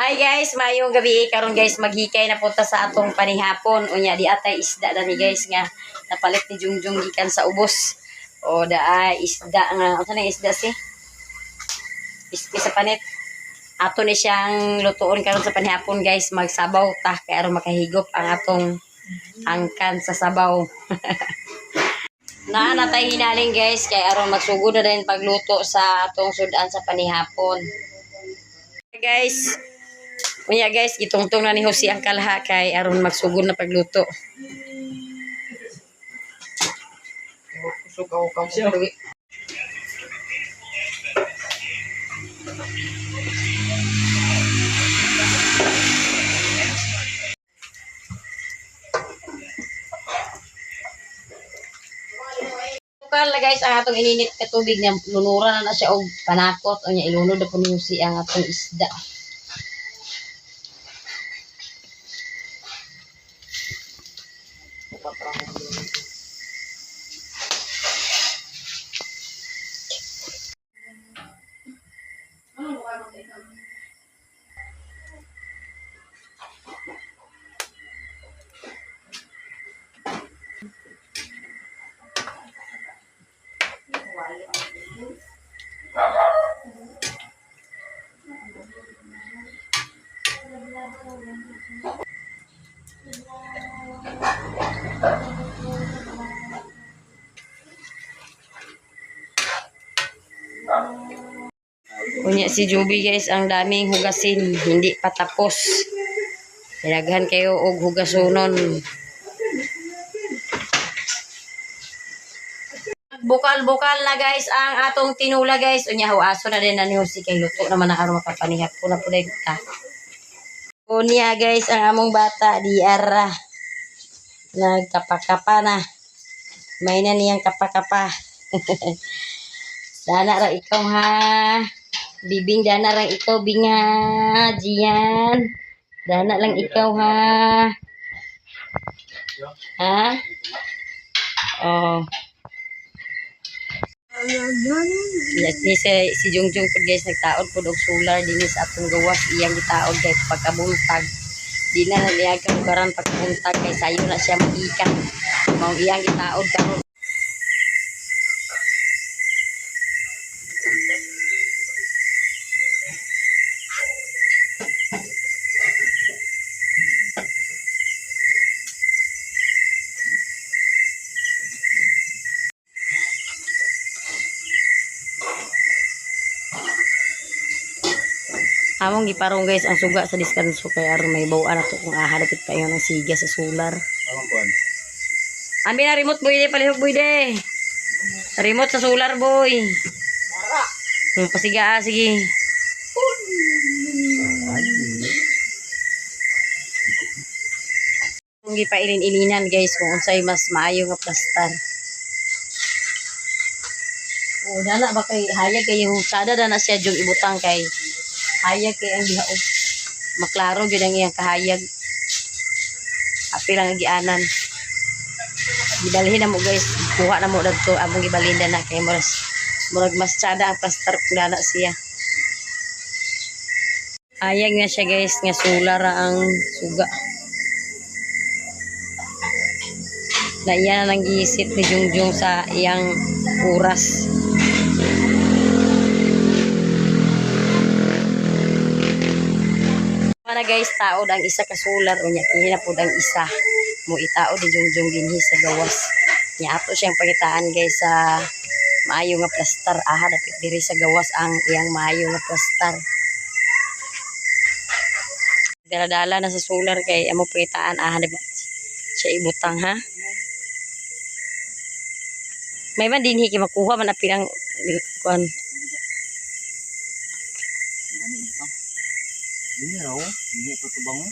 Hi guys, mayong gabi karon guys maghikay na punta sa atong panihapon. Unya di atay isda dani guys nga napalit ni Jungjung gikan sa ubos. O daay isda nga unsa na isda si? Iski sa panit. Ato ni siyang lutuon karon sa panihapon guys, magsabaw ta kay aron makahigop ang atong angkan sa sabaw. Natay hinaling guys kay aron magsugod na din pagluto sa atong sudan sa panihapon. Guys, unya guys, gitungtong na ni Jose ang kalha kay aron magsugod na pagluto. Sugaw ka mo. Bukal na guys ang atong ininit ka tubig nga lunuran na siya og panakot unya ilunod na po ni Jose ang atong isda. Unya si Joby guys, ang daming hugasin, hindi pa tapos. Ilaghan kayo og hugasonon. Bukal-bukal na guys ang atong tinula guys. Unya aso na din na ni Jose kay luto naman na karon mapapanihap ko na pud ta. Unya guys ang among bata di ara. Nagkapa-kapa na. May na niyang kapa-kapa. Dana ra ikaw ha. Bibing dana lang ikaw binga, Jian. Dana lang ikaw ha. Ha? Oh. Si Jungjung po guys nagtaod po og solar din sa atong gawas iyang gitaod kay pagkabuntag. Di na naliyag ang karan pagkabuntag kay sayo na siya magikan. Mao iyang gitaod karon. Among giparong guys ang suga sa diskanso kay aron may bawa na to kung dapit pa yon ang siga sa solar. Among kuan. Ambi na remote boy de palihog boy de. Remote sa solar boy. Pasiga sige. Kung gipailin-ilinan guys kung unsay mas maayo nga plastar. O dana ba kay hayag kay husada dana siya jung ibutang kay hayag kay ang dihaog. Maklaro gyud ang iyang kahayag. Api lang ang gianan. Gibalhin na mo guys. Kuha na mo dagto among gibalinda na kay murag mas tsada ang plastar kung dana siya. Hayag na siya guys nga solar ang suga. Na iyan na nang giisip ni Jungjung sa iyang oras. Na guys, taod ang isa ka solar unya kini pod ang isa mo itaod ni Jungjung dinhi sa gawas. Nya ato siyang pangitaan guys sa maayo nga plastar dapit diri sa gawas ang iyang maayo nga plastar. Dala-dala na sa solar kay amo pangitaan dapit siya ibutang ha. May man dinhi kay makuha man apilang kuan. Ini raw, ini patubang.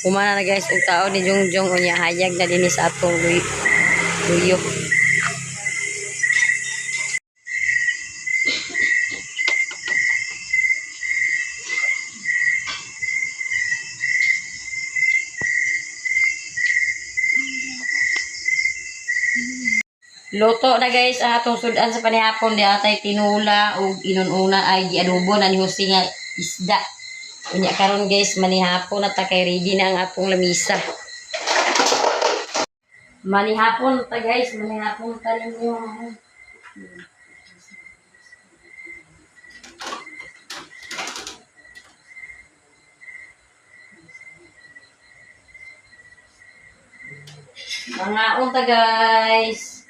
Humana na guys, ang tao ni Jungjung unya hayag na din sa atong luyo. Luto na guys ang atong sudan sa panihapon di atay tinula ug inununa ay giadobo na ni Jose nga isda. Unya karon guys manihapon na ta kay ready na ang atong lamisa. Manihapon ta guys, manihapon ta ninyo. Mga unta guys.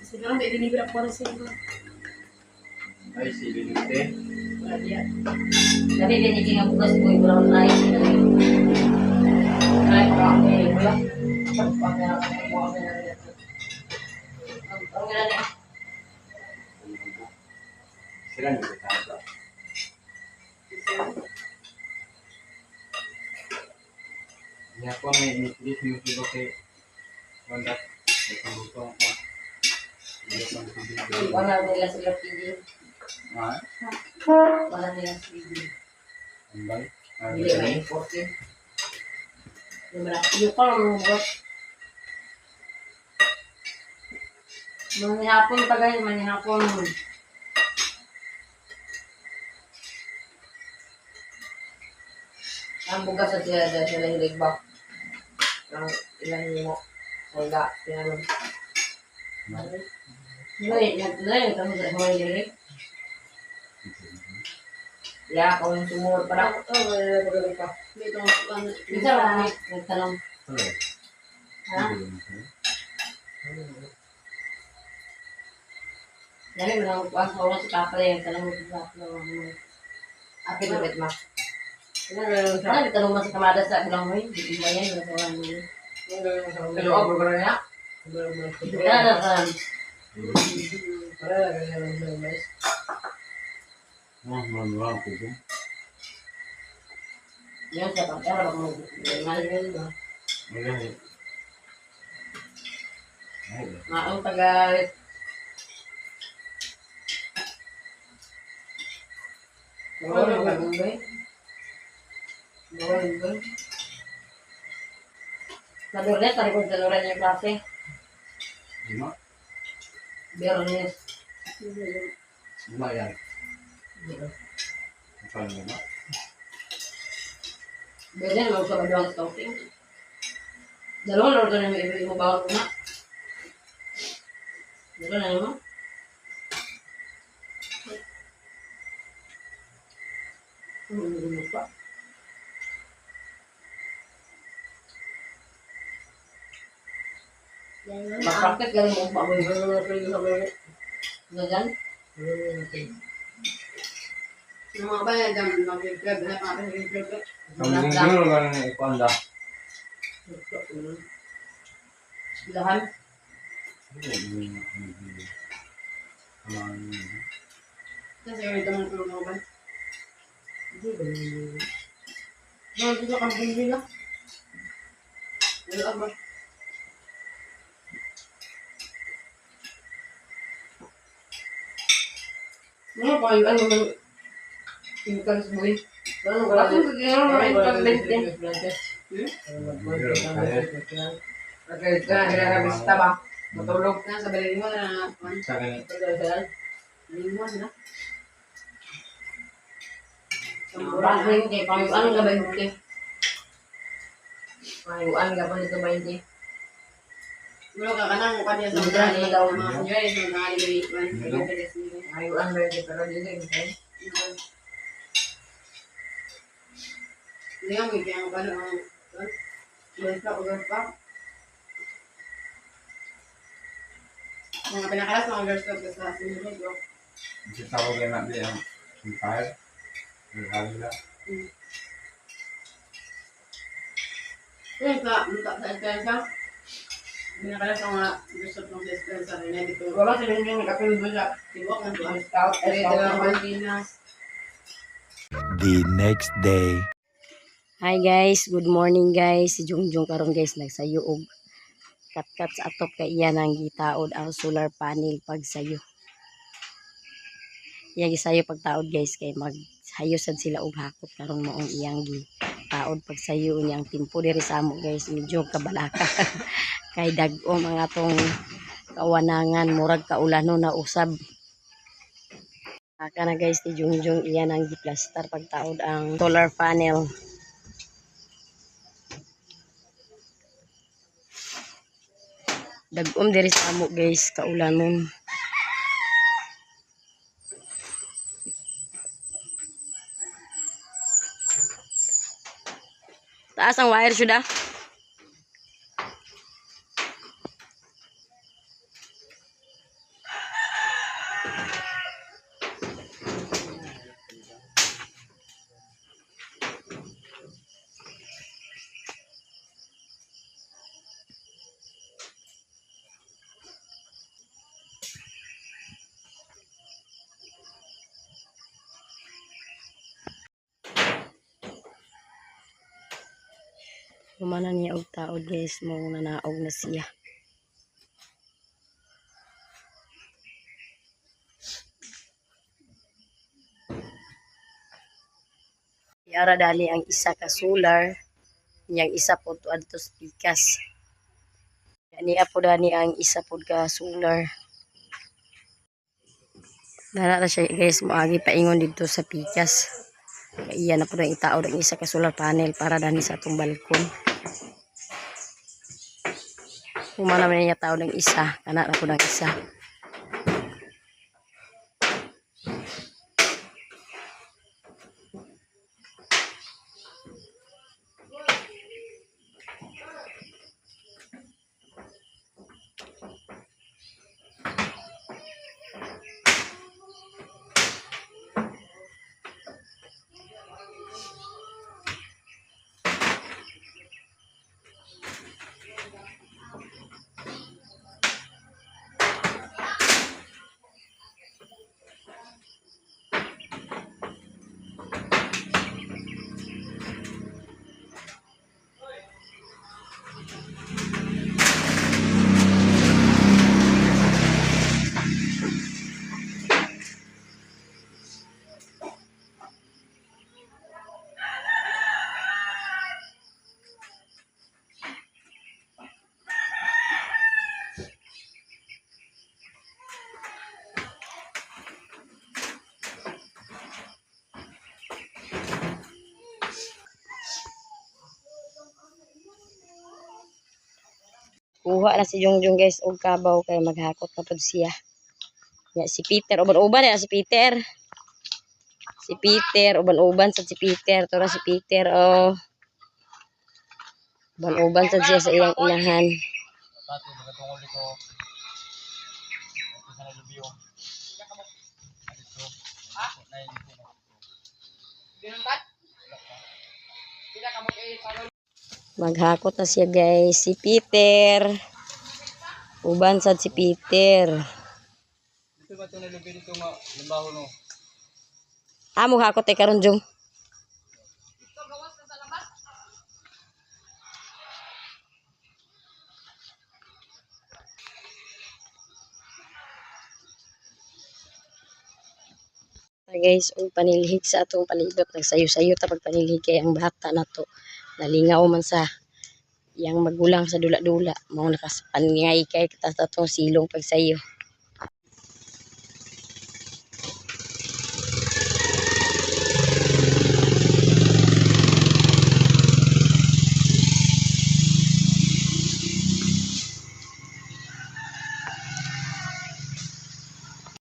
Siguro may dinibra po rin sila. Ay, si Linite. Tapi binigyan nga bukas ko yung brown rice. Ay, parang may wala. Ang ganda niya. Sila nyo ba tayo? Niya po may initiative yung kilo kay Wanda. Itong lutong ko. Wala nila sila pili. Ha? Wala nila pili. Ang balik? Hindi na important. Yung parang mga manihapon pa guys, manihapon. Ang bukas sa sila hilig ba? Ang ilan mo. Wala, pinanong. Nalay, kamu sa mga hilig. Ya, kung yung sumur pa lang. Ito, magaling pa. Dito, Bisa ba? Nagtanong. Hello. Ha? Dali mo lang kuha sa oras sa kapal yung tanong mo sa akin na bet ma. Ano yung tanong mo sa kamada sa bulang mo yun? Hindi ba yan? Wala sa oras mo yun. Pero ako, gano'n niya. Kaya na ka. Manuang po po. Yan sa pagkara mo. Mahal yun ba? Magaling. Ay, Maong taga... Gawin mo ba gumbay? Gawin mo. Nadurnes, tari ko saluran yung klase. lima? Biyernes. Lima yan. Ang lima? Biyernes, mag sa badawang scouting. Dalawang laro na may ibig mo bawal na. Dalawa na naman. Pa. Bakit galing mo pa mo gagan? Yung mga ba yan, dyan, mag-grab na mga mag-grab. Ang linggo lang ng ipanda. Lahan. Kasi yung ito mga tulong mga ba? Hindi ba yun? Mga dito kang bumili na. Wala ba? Mga pa yung ano ng chemicals mo eh. Ano wala Ako sa gano'n mga impagbente. Okay, nagkakabista ba? Matulog na sa balin mo na Sa akin, balin mo na. Wala na yun kay pangayuan nga ba yun kay? Pangayuan nga ba nito ba yun kay? Mulo ka kanang mukha niya sa Sobra mga na daw. mga senyor, yung mga libriwan. Pangayuan ba yun kay pero dito yun kay? Hindi nga, may kaya ang kano ang girls pa. Mga pinakalas, mga girls pa sa sinunod. kasi tawag yan natin yung empire. Naghalila. Yung sa Esperanza, pinakalas ang mga girls pa sa Esperanza. Rin dito. Wala sila yung nakapildo siya. Tibok ng tuwan. Scout, Dito ang Malvinas. the next day. Hi guys, good morning guys. Si Jungjung karon guys nagsayo og katkat sa atop kay iya nang gitaod ang solar panel pagsayo. Iya gisayo pagtaod guys kay magsayo sad sila og hakot karon maong iyang gitaod pagsayo niyang timpo diri sa amo guys medyo kabalaka. Kay dag-om ang atong kawanangan murag kaulano na usab. Aka na guys ni Jungjung iya nang giplastar pagtaod ang solar panel. Dag-om diri sa amo guys, kaulanon. Taas ang wire sudah. Humana niya og taod guys, mo nanaog na siya. Iara dali ang isa ka solar, yang isa pod adto sa pikas. Yani apo dani ang isa pod ka solar. Dara na siya guys, moagi paingon dito sa pikas. Kaya iya na po na itaod ang isa ka solar panel para dani sa atong balkon. Humana man niya taod ng isa, kana na po ng isa. Kuha na si Jungjung guys og kabaw kay maghakot na pod siya. Ya si Peter uban-uban ya si Peter. Si Peter uban-uban sa si Peter, tora si Peter oh. Uban-uban sa siya sa iyang inahan. Pati magatungol dito. Ito sa nalubiyo. Dito. Ha? Nay dito. Dinuntat? Sila kamo kay salon. Maghakot na siya guys si Peter. Uban sad si Peter. Dito ba ito nalubiyo dito nga limbaho no? Amo hakot ay karon Jung. Guys, og panilhig sa atong palibot nagsayo-sayo ta pag panilhig kay ang bata nato nalingaw man sa yang magulang sa dula-dula mao nakasapangay kay ta atong silong pagsayo.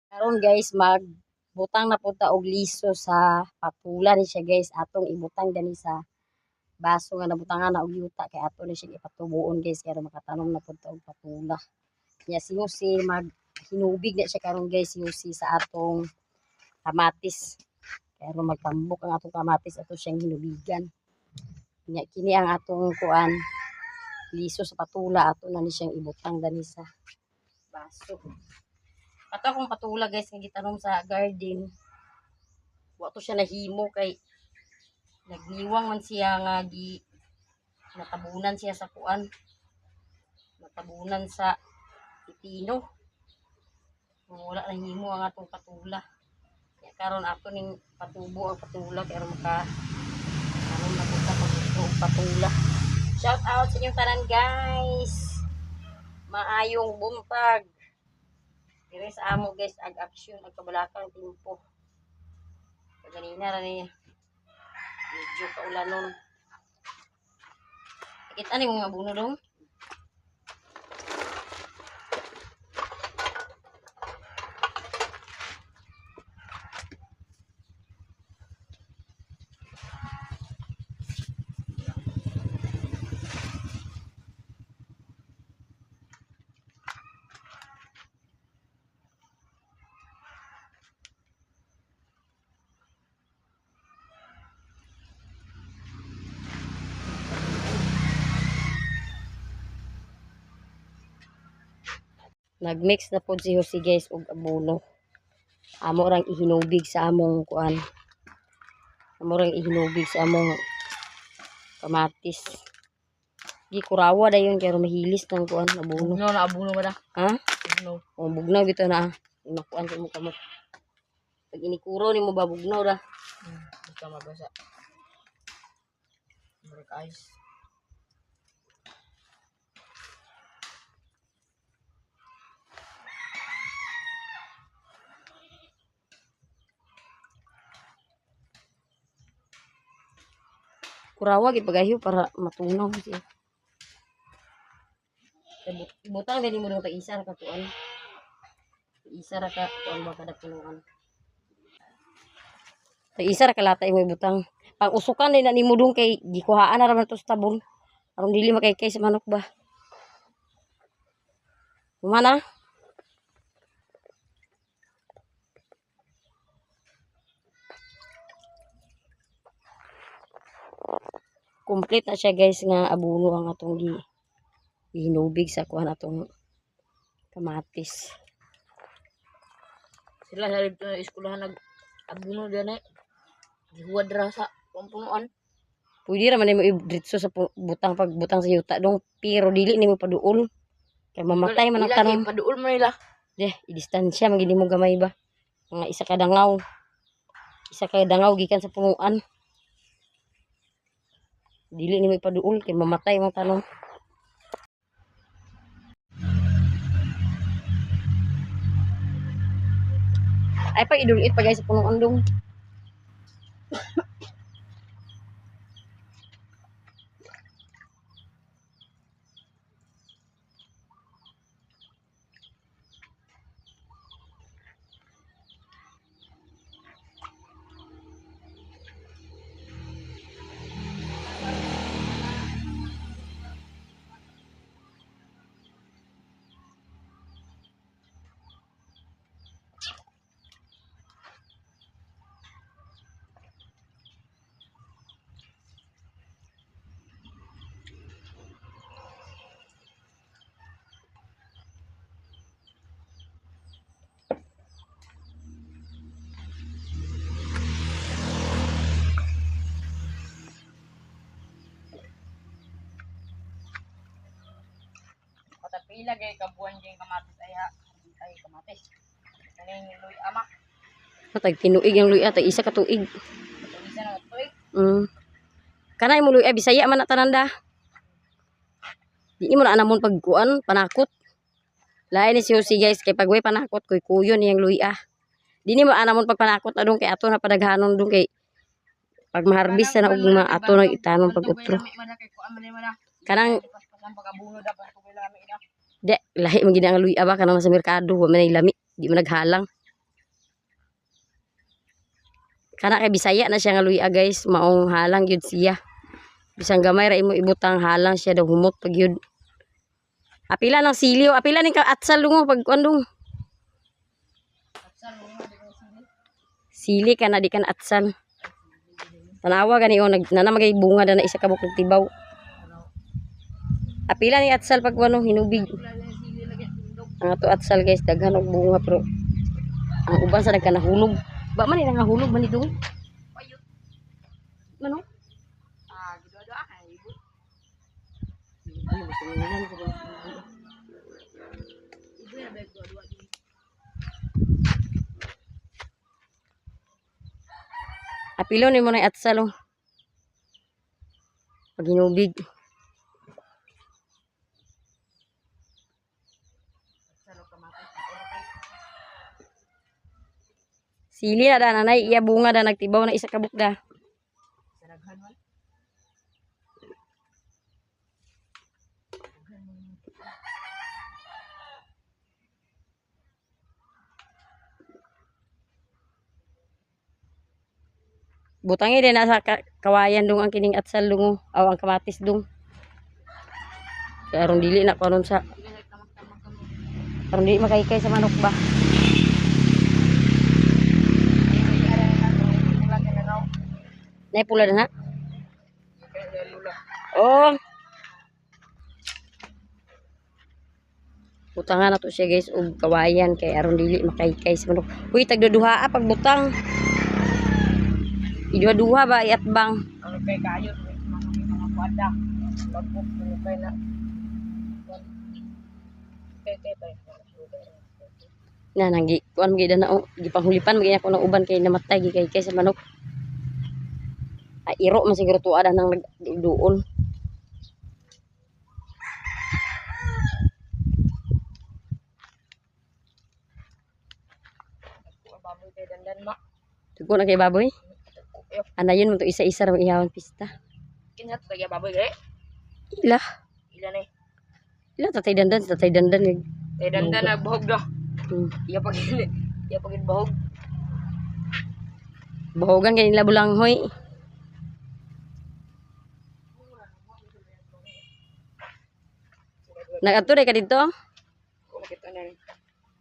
Karon guys magbutang na punta og liso sa patula ni siya guys atong ibutang dani sa baso nga nabutangan na og yuta kay ato ni siya ipatubuon guys kay makatanom na punta og patula. Nya si Jose hinubig na siya karon guys si sa atong kamatis. Kay ron magtambok ang atong kamatis ato siyang hinubigan. Nya kini ang atong kuan liso sa patula ato na ni siyang ibutang dani sa baso. Ato akong patula guys nga gitanom sa garden. wa to siya nahimo kay nagniwang man siya nga natabunan siya sa kuan. Natabunan sa pipino. Wala na himo ang atong patula. Kaya karon ato ning patubo ang patula kay aron maka ano mabuta pagbuto ang patula. Shout out sa inyong tanan guys. Maayong buntag. Dire sa amo guys ag action ag kabalakang timpo. Ganina ra ni medyo kaulanon. Kita ni mga buno dong. Nagmix na po si Jose guys og abono. Amo rang ihinubig sa among kuan. Amo rang ihinubig sa among kamatis. Gi kurawa dayon kay mahilis ng kuan abono. No, naabuno ba na? Ha? No. O bugnaw bitaw na. Makuan sa mo kamot. Pag inikuro nimo ba bugnaw ra. Basta mabasa. Break ice. Kurawa gid pagayo para matunaw siya. Butang dali mo dong isa ra ka kuan. Isa ra ka kuan ba kada punuan. Isa ra ka latay mo butang. Pag usukan din na nimo dong kay gikuhaan na ra man to sa tabon. Aron dili makaykay sa manok ba. Kumana? Complete na siya guys nga abono ang atong hinubig sa kuan atong kamatis. Sila sa dito na eskwelahan nag-abuno din eh. Gihuwad ra sa pampunuan. Pwede ra man nimo ibritso sa butang pagbutang sa yuta dong pero dili nimo paduol. Kay mamatay man ang tanom. Paduol man nila. I-distansya man gid nimo gamay ba. Mga isa ka dangaw. Isa ka dangaw gikan sa punuan. Dili nimo ipaduol kay mamatay man tanom. Ay pag idulit pa guys sa punuan dong. Pila gay kabuan gay kamatis ay kamatis. Kaning luy ama. Matag tinuig ang luya tag isa ka tuig. Isa na tuig. Kanay mo luya Bisaya man na tananda. Di mo na anamon pagkuan panakot. Lain ni si Jose guys kay pagway panakot koy kuyon yang luya. Di ni mo anamon pagpanakot adong kay ato na padaghanon dong kay pag maharbis na og mga ato na itanon pag utro. Kanang pagabuno dapat tubig lami ina. de lahi man gid ang luya ba kanang sa merkado wa man lami di man naghalang. Kana kay Bisaya na siya nga luya guys maong halang gyud siya. Bisang gamay ra imo ibutang halang siya daw humot pag yun. Apila ng siliw, apila ning atsal dungo pag kuandong. Sili ka na di kan atsal. Tanawa gani o nanamagay bunga na isa ka bukog tibaw. Apila ni atsal pag wano hinubig. Ang ato atsal guys daghan og bunga pero ang uban sa nagkanahulog. Ba man ni nangahulog man ni dong. Suminan sa mga Ibu ya baik dua-dua di. apilo ni mo na atsal oh. Pag hinubig. Salo kamatis. Ano kay Sili na da nanay iya bunga da nagtibaw na isa ka bukda. saraghan man. Butangi din nasa kawayan dong ang kining atsal dong oh. Aw ang kamatis dong. Kaya aron dili na karon sa Sige tamang-tamang kamo. aron dili makaikay sa manok ba. Ay ara na ko lagi na raw. Nay pula na. Kaya lula. Oh. Butangan na to siya guys og kawayan kay aron dili makaikay sa manok. Uy tagduduha pag butang. Idua-duha ba iatbang. Ano kay kayo mga kwada. Pagpuk kay na. Kay ba. Na nanggi kuan mga na oh, gipanghulipan mga ako ng uban kay namatay gikay sa manok. Ay iro man siguro tuwa da nang duol. Baboy kay dandan ma. Tugo na kay baboy. Yo, Anayon mo to isa-isa ra ihawan pista. kinat lagi baboy kay. Ila, Ilan eh. ila tatay dandan eh. Kay dandan na bahog do. Hmm. Iya pagin bahog. Bahogan kay nila bulanghoy. Nagature ka dito? Ko makita na ni.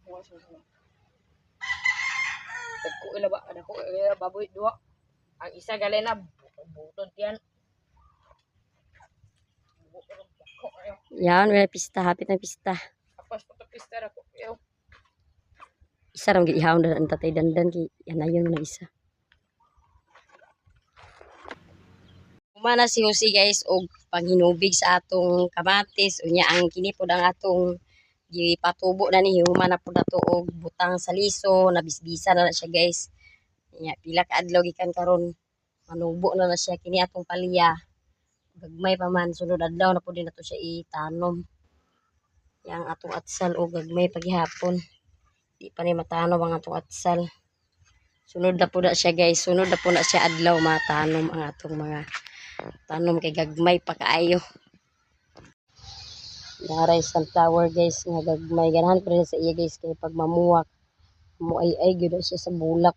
Mo sa. Ko ila ba ada ko baboy duha. Ang isa gali na butod yan. Ko ayo. Yan, may pista, hapit na pista. Apas ko to pista ra ko. Yo. Isa ra ihawon da ang tatay dandan kay anayon na isa. Umana si Jose guys og panghinubig sa atong kamatis unya ang kini pod ang atong gipatubo na ni humana pod ato og butang sa liso nabisbisa na siya guys. Nya pila ka adlaw gikan karon manubo na siya kini atong palya. Gagmay pa man sunod adlaw na pud nato siya itanom. Yang atong atsal og gagmay paghihapon. Di pa ni matanom ang atong atsal. Sunod na po na siya guys. Sunod na po na siya adlaw matanom ang atong mga tanom kay gagmay pa kaayo. Daray sunflower guys nga gagmay. Ganahan pa rin sa iya guys kay pag mamuwak. Muay-ay gyud siya sa bulak.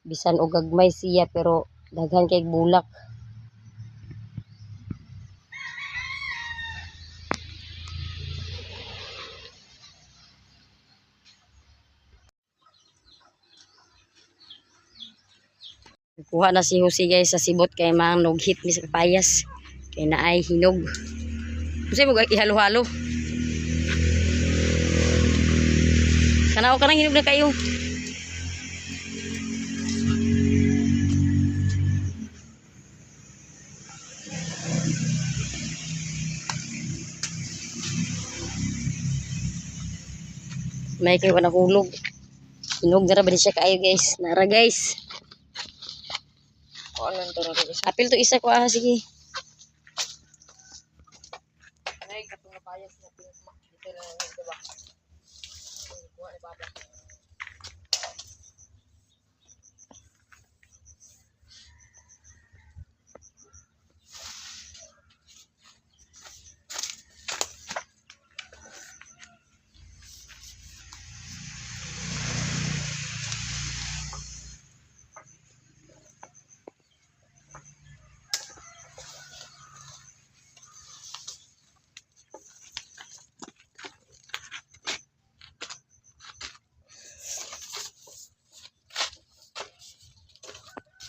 Bisan og gagmay siya pero daghan kay bulak. Kuha na si Jose guys sa sibot kay mang nughit mi sa kapayas. Kay naay hinog. Kasi mo ihalo-halo. Kanaw ka nang hinog na kayo. May kayo na hulog. Hinog na ra ba siya kaayo guys. Nara guys. Ko anan to ra isa. Apil to isa ko sige. Nay katong payas na pink ma. Dito lang di ba. Kuha ni baba.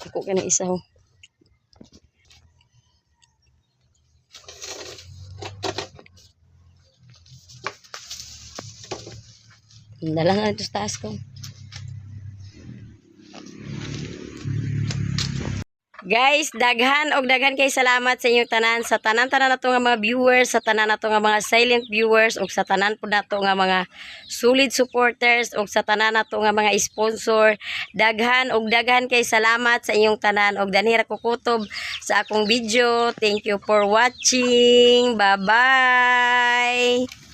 Ako ka na isa ho. Dalangan ito sa taas ko. Guys, daghan og daghan kay salamat sa inyong tanan, sa tanan-tanan nato nga mga viewers, sa tanan nato nga mga silent viewers, ug sa tanan po nato nga mga solid supporters, ug sa tanan nato nga mga sponsor. Daghan og daghan kay salamat sa inyong tanan, og danira ko kutob sa akong video. Thank you for watching. Bye-bye.